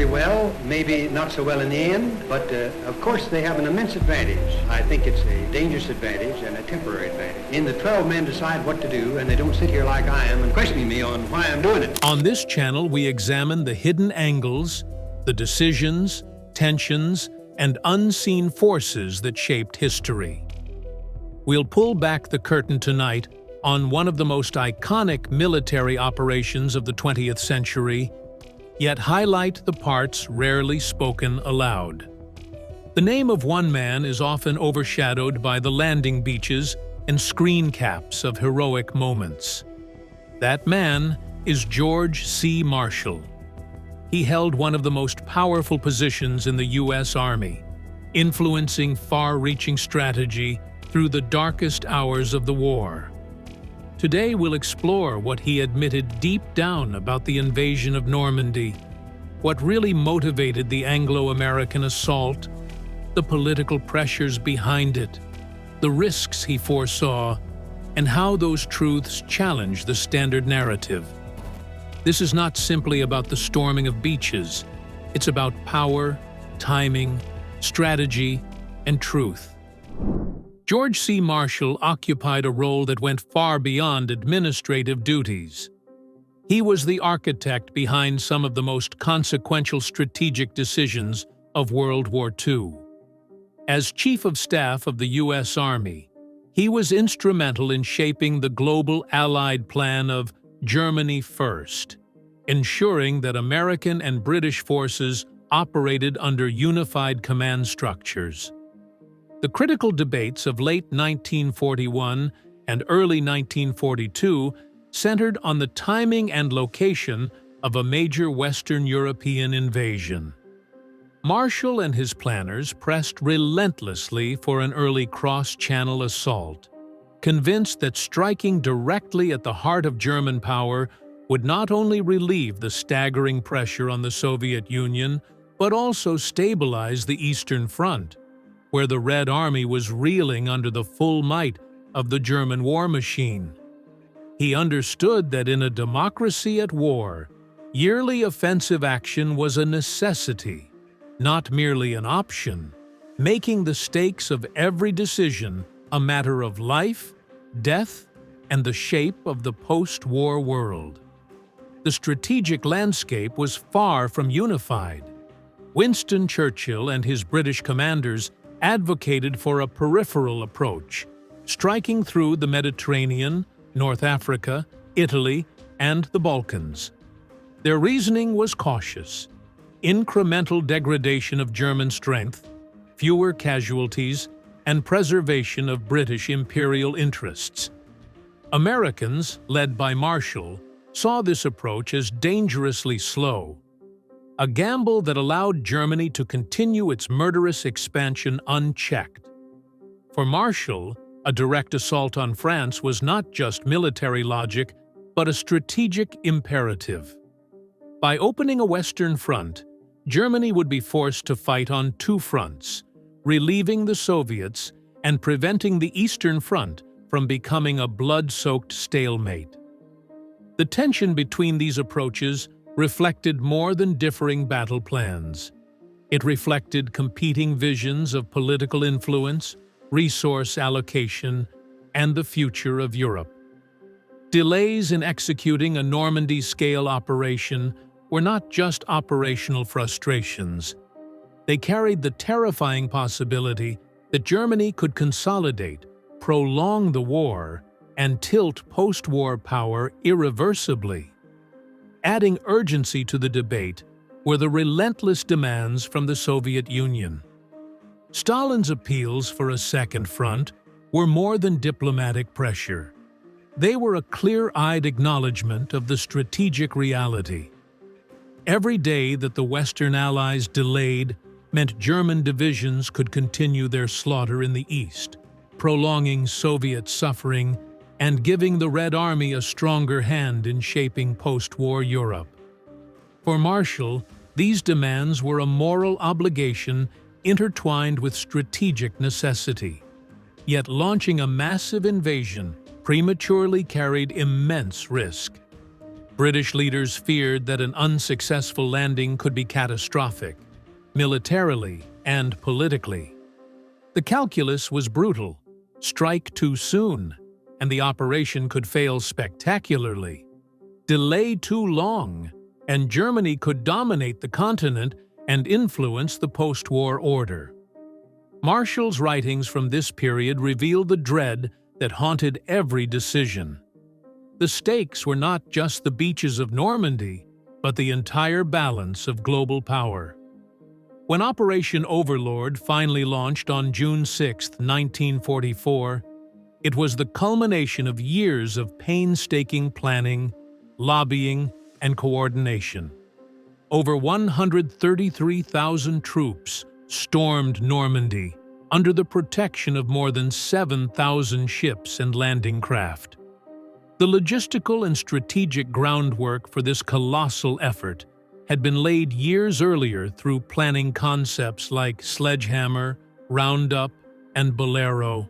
well, maybe not so well in the end, but of course they have an immense advantage. I think it's a dangerous advantage and a temporary advantage. In the 12 men decide what to do, and they don't sit here like I am and questioning me on why I'm doing it. On this channel, we examine the hidden angles, the decisions, tensions, and unseen forces that shaped history. We'll pull back the curtain tonight on one of the most iconic military operations of the 20th century, yet highlight the parts rarely spoken aloud. The name of one man is often overshadowed by the landing beaches and screen caps of heroic moments. That man is George C. Marshall. He held one of the most powerful positions in the U.S. Army, influencing far-reaching strategy through the darkest hours of the war. Today we'll explore what he admitted deep down about the invasion of Normandy, what really motivated the Anglo-American assault, the political pressures behind it, the risks he foresaw, and how those truths challenge the standard narrative. This is not simply about the storming of beaches. It's about power, timing, strategy, and truth. George C. Marshall occupied a role that went far beyond administrative duties. He was the architect behind some of the most consequential strategic decisions of World War II. As Chief of Staff of the U.S. Army, he was instrumental in shaping the global Allied plan of Germany First, ensuring that American and British forces operated under unified command structures. The critical debates of late 1941 and early 1942 centered on the timing and location of a major Western European invasion. Marshall and his planners pressed relentlessly for an early cross-channel assault, convinced that striking directly at the heart of German power would not only relieve the staggering pressure on the Soviet Union, but also stabilize the Eastern Front, where the Red Army was reeling under the full might of the German war machine. He understood that in a democracy at war, yearly offensive action was a necessity, not merely an option, making the stakes of every decision a matter of life, death, and the shape of the post-war world. The strategic landscape was far from unified. Winston Churchill and his British commanders advocated for a peripheral approach, striking through the Mediterranean, North Africa, Italy, and the Balkans. Their reasoning was cautious: incremental degradation of German strength, fewer casualties, and preservation of British imperial interests. Americans, led by Marshall, saw this approach as dangerously slow, a gamble that allowed Germany to continue its murderous expansion unchecked. For Marshall, a direct assault on France was not just military logic, but a strategic imperative. By opening a Western front, Germany would be forced to fight on two fronts, relieving the Soviets and preventing the Eastern Front from becoming a blood-soaked stalemate. The tension between these approaches reflected more than differing battle plans. It reflected competing visions of political influence, resource allocation, and the future of Europe. Delays in executing a Normandy-scale operation were not just operational frustrations. They carried the terrifying possibility that Germany could consolidate, prolong the war, and tilt post-war power irreversibly. Adding urgency to the debate were the relentless demands from the Soviet Union. Stalin's appeals for a second front were more than diplomatic pressure. They were a clear-eyed acknowledgement of the strategic reality. Every day that the Western Allies delayed meant German divisions could continue their slaughter in the East, prolonging Soviet suffering and giving the Red Army a stronger hand in shaping post-war Europe. For Marshall, these demands were a moral obligation intertwined with strategic necessity. Yet launching a massive invasion prematurely carried immense risk. British leaders feared that an unsuccessful landing could be catastrophic, militarily and politically. The calculus was brutal: strike too soon, and the operation could fail spectacularly. Delay too long, and Germany could dominate the continent and influence the post-war order. Marshall's writings from this period reveal the dread that haunted every decision. The stakes were not just the beaches of Normandy, but the entire balance of global power. When Operation Overlord finally launched on June 6, 1944, it was the culmination of years of painstaking planning, lobbying, and coordination. Over 133,000 troops stormed Normandy under the protection of more than 7,000 ships and landing craft. The logistical and strategic groundwork for this colossal effort had been laid years earlier through planning concepts like Sledgehammer, Roundup, and Bolero.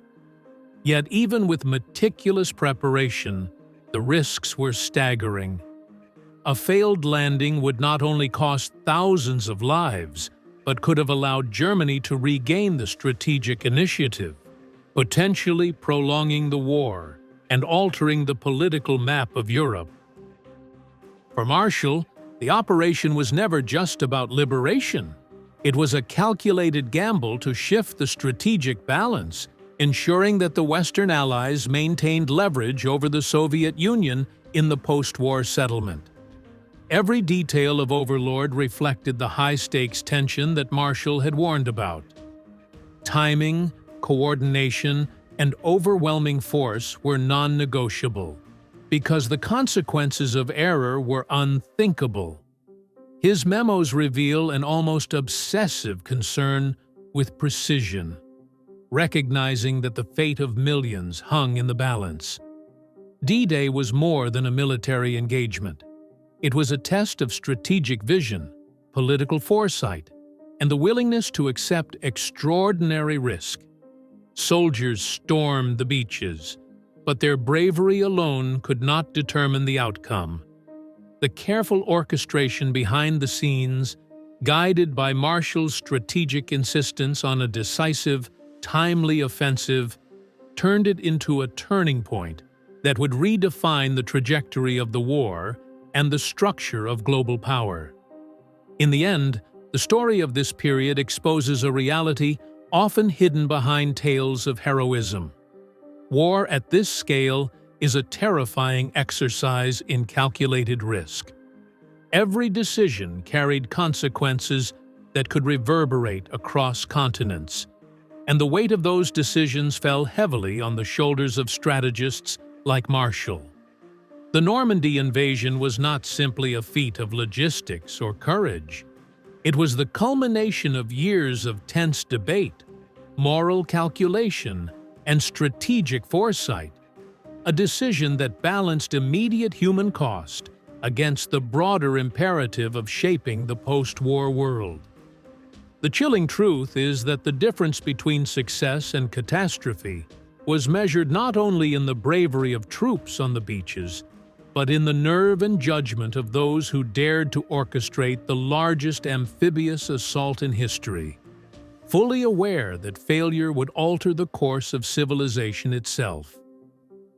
Yet even with meticulous preparation, the risks were staggering. A failed landing would not only cost thousands of lives, but could have allowed Germany to regain the strategic initiative, potentially prolonging the war and altering the political map of Europe. For Marshall, the operation was never just about liberation. It was a calculated gamble to shift the strategic balance, ensuring that the Western Allies maintained leverage over the Soviet Union in the post-war settlement. Every detail of Overlord reflected the high-stakes tension that Marshall had warned about. Timing, coordination, and overwhelming force were non-negotiable, because the consequences of error were unthinkable. His memos reveal an almost obsessive concern with precision, recognizing that the fate of millions hung in the balance. D-Day was more than a military engagement. It was a test of strategic vision, political foresight, and the willingness to accept extraordinary risk. Soldiers stormed the beaches, but their bravery alone could not determine the outcome. The careful orchestration behind the scenes, guided by Marshall's strategic insistence on a decisive, timely offensive, turned it into a turning point that would redefine the trajectory of the war and the structure of global power. In the end, the story of this period exposes a reality often hidden behind tales of heroism. War at this scale is a terrifying exercise in calculated risk. Every decision carried consequences that could reverberate across continents, and the weight of those decisions fell heavily on the shoulders of strategists like Marshall. The Normandy invasion was not simply a feat of logistics or courage. It was the culmination of years of tense debate, moral calculation, and strategic foresight, a decision that balanced immediate human cost against the broader imperative of shaping the post-war world. The chilling truth is that the difference between success and catastrophe was measured not only in the bravery of troops on the beaches, but in the nerve and judgment of those who dared to orchestrate the largest amphibious assault in history, fully aware that failure would alter the course of civilization itself.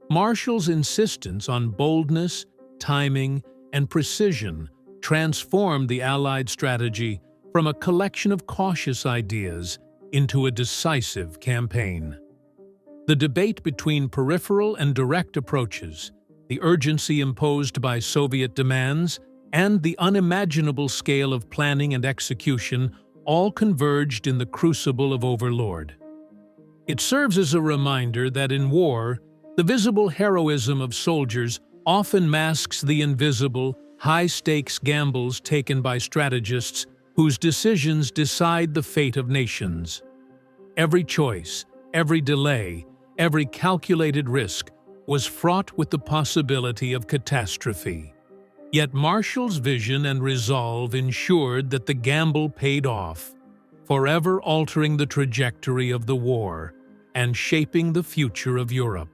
Marshall's insistence on boldness, timing, and precision transformed the Allied strategy from a collection of cautious ideas into a decisive campaign. The debate between peripheral and direct approaches, the urgency imposed by Soviet demands, and the unimaginable scale of planning and execution all converged in the crucible of Overlord. It serves as a reminder that in war, the visible heroism of soldiers often masks the invisible, high-stakes gambles taken by strategists whose decisions decide the fate of nations. Every choice, every delay, every calculated risk was fraught with the possibility of catastrophe. Yet Marshall's vision and resolve ensured that the gamble paid off, forever altering the trajectory of the war and shaping the future of Europe.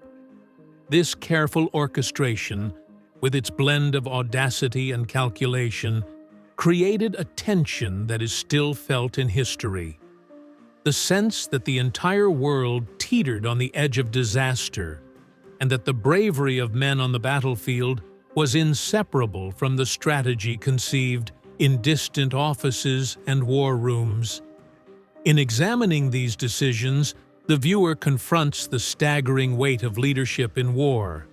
This careful orchestration with its blend of audacity and calculation, created a tension that is still felt in history. The sense that the entire world teetered on the edge of disaster, and that the bravery of men on the battlefield was inseparable from the strategy conceived in distant offices and war rooms. In examining these decisions, the viewer confronts the staggering weight of leadership in war,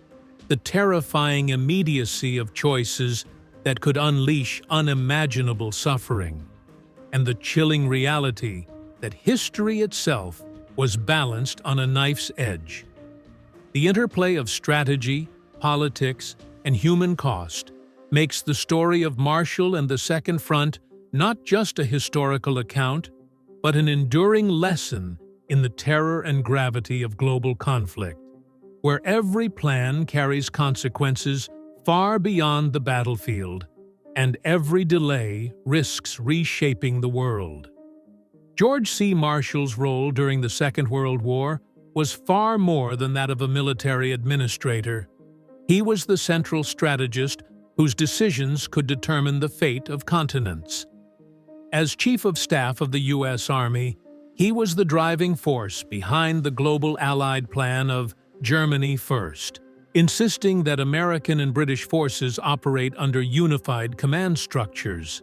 the terrifying immediacy of choices that could unleash unimaginable suffering, and the chilling reality that history itself was balanced on a knife's edge. The interplay of strategy, politics, and human cost makes the story of Marshall and the Second Front not just a historical account, but an enduring lesson in the terror and gravity of global conflict, where every plan carries consequences far beyond the battlefield, and every delay risks reshaping the world. George C. Marshall's role during the Second World War was far more than that of a military administrator. He was the central strategist whose decisions could determine the fate of continents. As Chief of Staff of the U.S. Army, he was the driving force behind the global Allied plan of Germany First, insisting that American and British forces operate under unified command structures.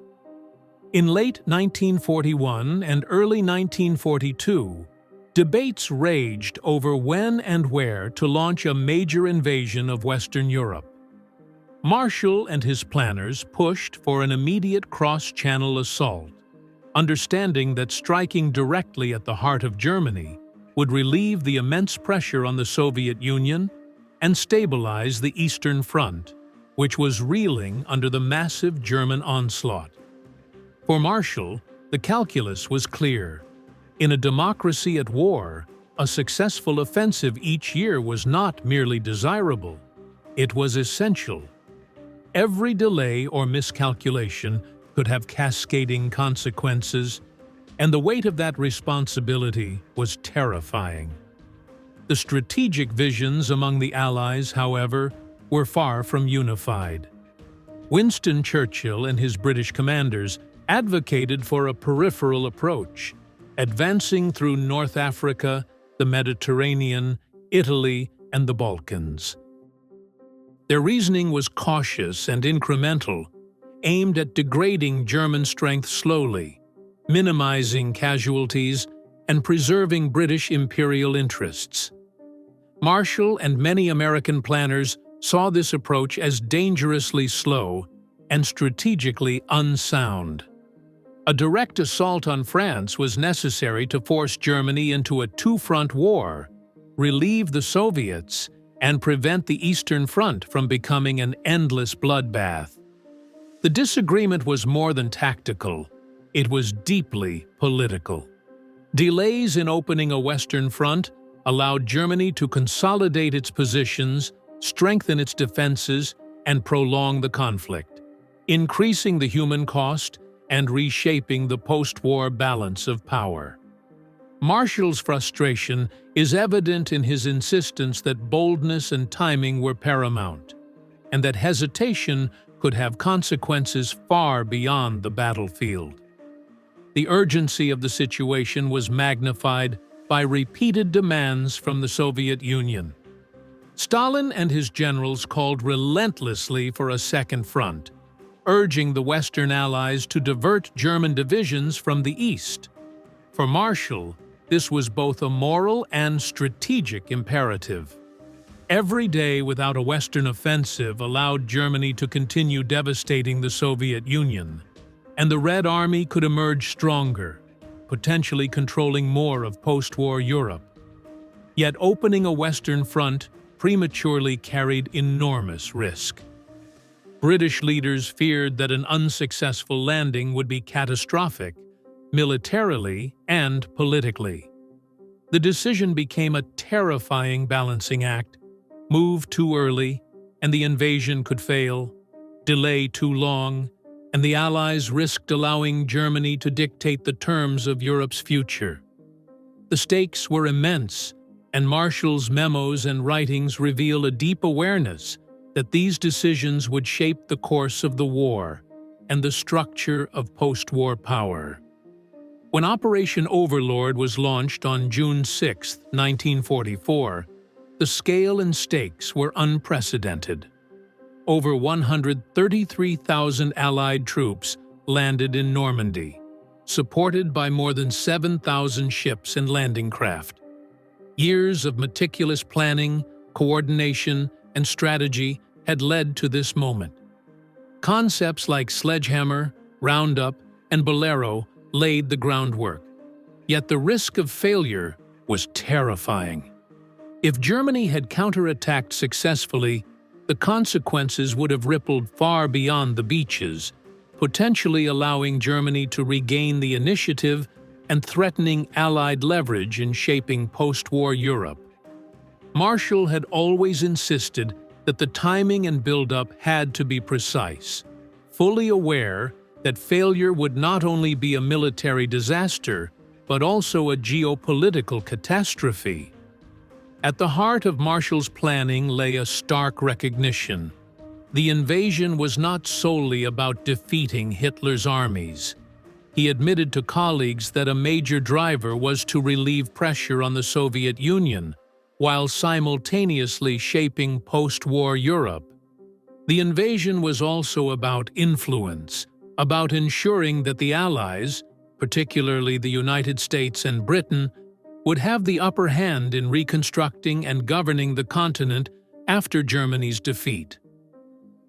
In late 1941 and early 1942, debates raged over when and where to launch a major invasion of Western Europe. Marshall and his planners pushed for an immediate cross-channel assault, understanding that striking directly at the heart of Germany would relieve the immense pressure on the Soviet Union and stabilize the Eastern Front, which was reeling under the massive German onslaught. For Marshall, the calculus was clear. In a democracy at war, a successful offensive each year was not merely desirable, it was essential. Every delay or miscalculation could have cascading consequences, and the weight of that responsibility was terrifying. The strategic visions among the Allies, however, were far from unified. Winston Churchill and his British commanders advocated for a peripheral approach, advancing through North Africa, the Mediterranean, Italy, and the Balkans. Their reasoning was cautious and incremental, aimed at degrading German strength slowly, minimizing casualties, and preserving British imperial interests. Marshall and many American planners saw this approach as dangerously slow and strategically unsound. A direct assault on France was necessary to force Germany into a two-front war, relieve the Soviets, and prevent the Eastern Front from becoming an endless bloodbath. The disagreement was more than tactical, it was deeply political. Delays in opening a Western Front allowed Germany to consolidate its positions, strengthen its defenses, and prolong the conflict, increasing the human cost and reshaping the post-war balance of power. Marshall's frustration is evident in his insistence that boldness and timing were paramount, and that hesitation could have consequences far beyond the battlefield. The urgency of the situation was magnified by repeated demands from the Soviet Union. Stalin and his generals called relentlessly for a second front, urging the Western Allies to divert German divisions from the east. For Marshall, this was both a moral and strategic imperative. Every day without a Western offensive allowed Germany to continue devastating the Soviet Union, and the Red Army could emerge stronger, potentially controlling more of post-war Europe. Yet opening a Western front prematurely carried enormous risk. British leaders feared that an unsuccessful landing would be catastrophic, militarily and politically. The decision became a terrifying balancing act: move too early, and the invasion could fail; delay too long, and the Allies risked allowing Germany to dictate the terms of Europe's future. The stakes were immense, and Marshall's memos and writings reveal a deep awareness that these decisions would shape the course of the war and the structure of post-war power. When Operation Overlord was launched on June 6, 1944, the scale and stakes were unprecedented. Over 133,000 Allied troops landed in Normandy, supported by more than 7,000 ships and landing craft. Years of meticulous planning, coordination, and strategy had led to this moment. Concepts like sledgehammer, roundup, and bolero laid the groundwork, yet the risk of failure was terrifying. If Germany had counterattacked successfully, the consequences would have rippled far beyond the beaches, potentially allowing Germany to regain the initiative and threatening Allied leverage in shaping post-war Europe. Marshall had always insisted that the timing and buildup had to be precise, fully aware that failure would not only be a military disaster, but also a geopolitical catastrophe. At the heart of Marshall's planning lay a stark recognition. The invasion was not solely about defeating Hitler's armies. He admitted to colleagues that a major driver was to relieve pressure on the Soviet Union, while simultaneously shaping post-war Europe. The invasion was also about influence, about ensuring that the Allies, particularly the United States and Britain, would have the upper hand in reconstructing and governing the continent after Germany's defeat.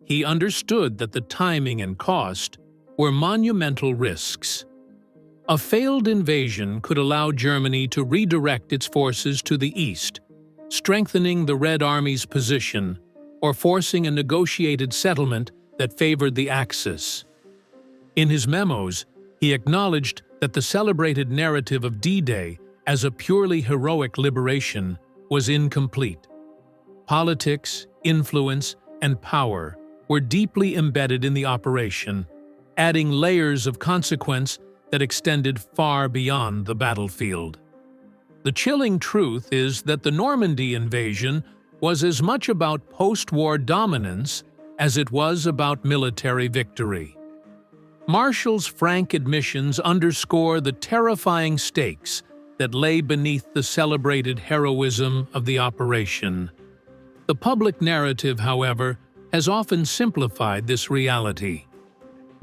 He understood that the timing and cost were monumental risks. A failed invasion could allow Germany to redirect its forces to the east, strengthening the Red Army's position or forcing a negotiated settlement that favored the Axis. In his memos, he acknowledged that the celebrated narrative of D-Day as a purely heroic liberation was incomplete. Politics, influence, and power were deeply embedded in the operation, adding layers of consequence that extended far beyond the battlefield. The chilling truth is that the Normandy invasion was as much about post-war dominance as it was about military victory. Marshall's frank admissions underscore the terrifying stakes that lay beneath the celebrated heroism of the operation. The public narrative, however, has often simplified this reality.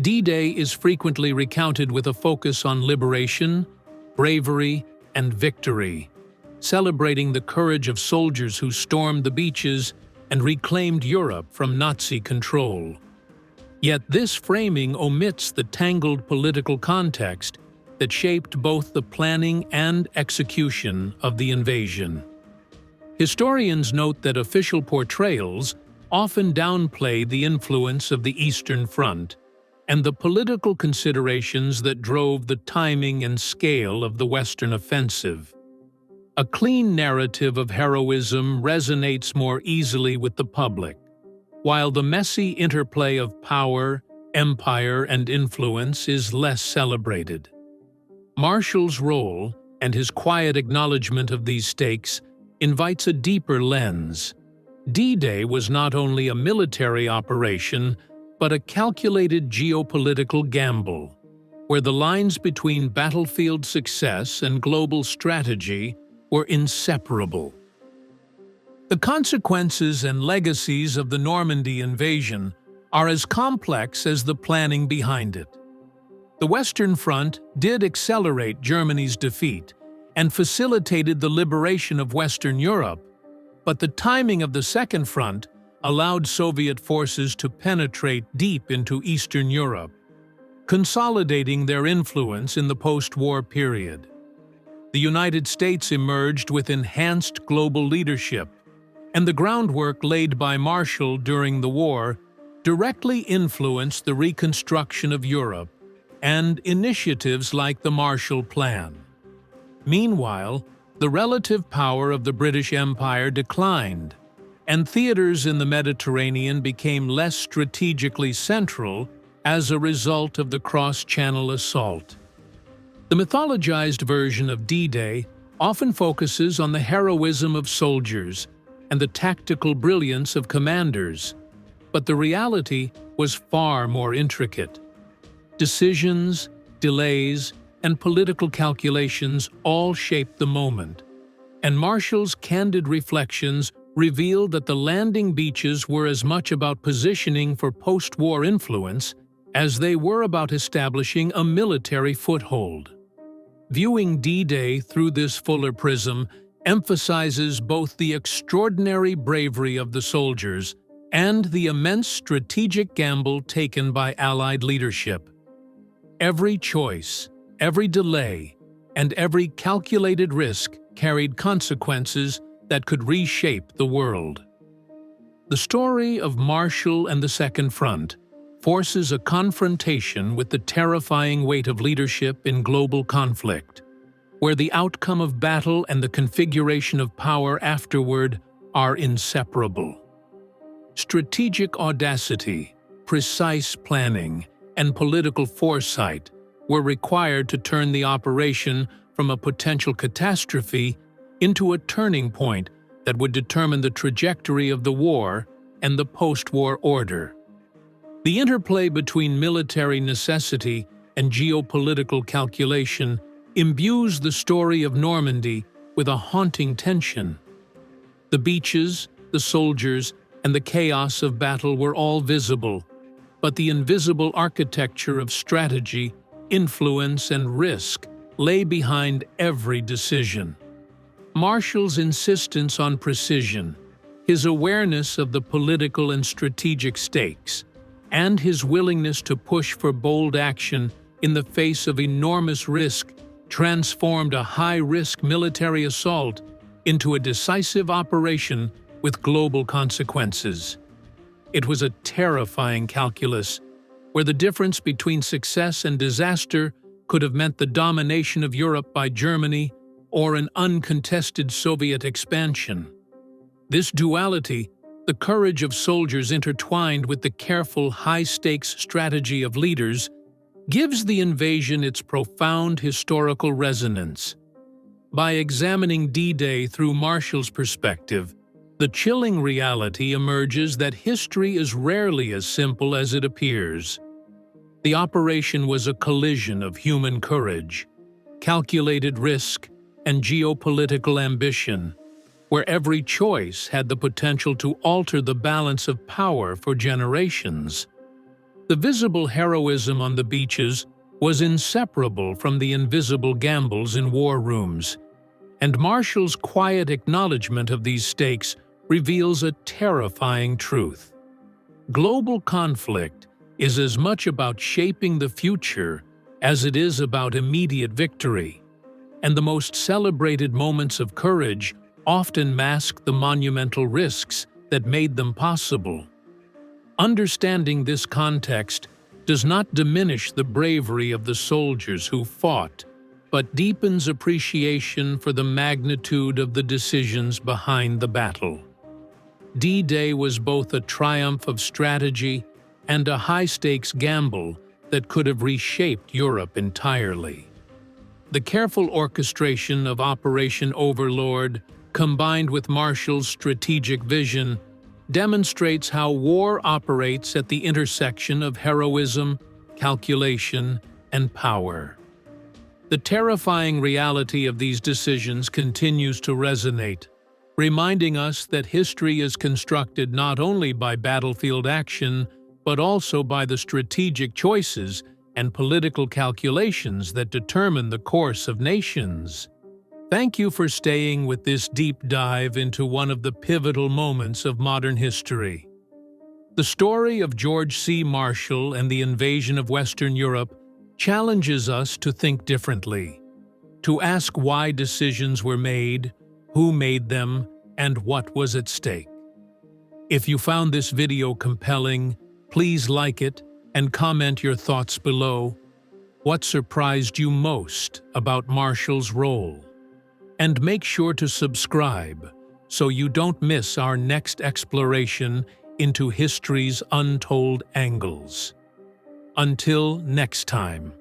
D-Day is frequently recounted with a focus on liberation, bravery, and victory, celebrating the courage of soldiers who stormed the beaches and reclaimed Europe from Nazi control. Yet this framing omits the tangled political context that shaped both the planning and execution of the invasion. Historians note that official portrayals often downplay the influence of the Eastern Front and the political considerations that drove the timing and scale of the Western offensive. A clean narrative of heroism resonates more easily with the public, while the messy interplay of power, empire, and influence is less celebrated. Marshall's role and his quiet acknowledgement of these stakes invites a deeper lens. D-Day was not only a military operation, but a calculated geopolitical gamble, where the lines between battlefield success and global strategy were inseparable. The consequences and legacies of the Normandy invasion are as complex as the planning behind it. The Western Front did accelerate Germany's defeat and facilitated the liberation of Western Europe, but the timing of the Second Front allowed Soviet forces to penetrate deep into Eastern Europe, consolidating their influence in the post-war period. The United States emerged with enhanced global leadership, and the groundwork laid by Marshall during the war directly influenced the reconstruction of Europe and initiatives like the Marshall Plan. Meanwhile, the relative power of the British Empire declined, and theaters in the Mediterranean became less strategically central as a result of the cross-channel assault. The mythologized version of D-Day often focuses on the heroism of soldiers and the tactical brilliance of commanders, But the reality was far more intricate. Decisions, delays, and political calculations all shaped the moment, and Marshall's candid reflections revealed that the landing beaches were as much about positioning for post-war influence as they were about establishing a military foothold. Viewing D-Day through this fuller prism emphasizes both the extraordinary bravery of the soldiers and the immense strategic gamble taken by Allied leadership. Every choice, every delay, and every calculated risk carried consequences that could reshape the world. The story of Marshall and the Second Front forces a confrontation with the terrifying weight of leadership in global conflict, where the outcome of battle and the configuration of power afterward are inseparable. Strategic audacity, precise planning, and political foresight were required to turn the operation from a potential catastrophe into a turning point that would determine the trajectory of the war and the post-war order. The interplay between military necessity and geopolitical calculation imbues the story of Normandy with a haunting tension. The beaches, the soldiers, and the chaos of battle were all visible, but the invisible architecture of strategy, influence, and risk lay behind every decision. Marshall's insistence on precision, his awareness of the political and strategic stakes, and his willingness to push for bold action in the face of enormous risk transformed a high-risk military assault into a decisive operation with global consequences. It was a terrifying calculus, where the difference between success and disaster could have meant the domination of Europe by Germany or an uncontested Soviet expansion. This duality, the courage of soldiers intertwined with the careful, high-stakes strategy of leaders, gives the invasion its profound historical resonance. By examining D-Day through Marshall's perspective, the chilling reality emerges that history is rarely as simple as it appears. The operation was a collision of human courage, calculated risk, and geopolitical ambition, where every choice had the potential to alter the balance of power for generations. The visible heroism on the beaches was inseparable from the invisible gambles in war rooms, and Marshall's quiet acknowledgement of these stakes reveals a terrifying truth. Global conflict is as much about shaping the future as it is about immediate victory, and the most celebrated moments of courage often mask the monumental risks that made them possible. Understanding this context does not diminish the bravery of the soldiers who fought, but deepens appreciation for the magnitude of the decisions behind the battle. D-Day was both a triumph of strategy and a high-stakes gamble that could have reshaped Europe entirely. The careful orchestration of Operation Overlord, combined with Marshall's strategic vision, demonstrates how war operates at the intersection of heroism, calculation, and power. The terrifying reality of these decisions continues to resonate, reminding us that history is constructed not only by battlefield action, but also by the strategic choices and political calculations that determine the course of nations. Thank you for staying with this deep dive into one of the pivotal moments of modern history. The story of George C. Marshall and the invasion of Western Europe challenges us to think differently, to ask why decisions were made, who made them, and what was at stake. If you found this video compelling, please like it and comment your thoughts below. What surprised you most about Marshall's role? And make sure to subscribe so you don't miss our next exploration into history's untold angles. Until next time.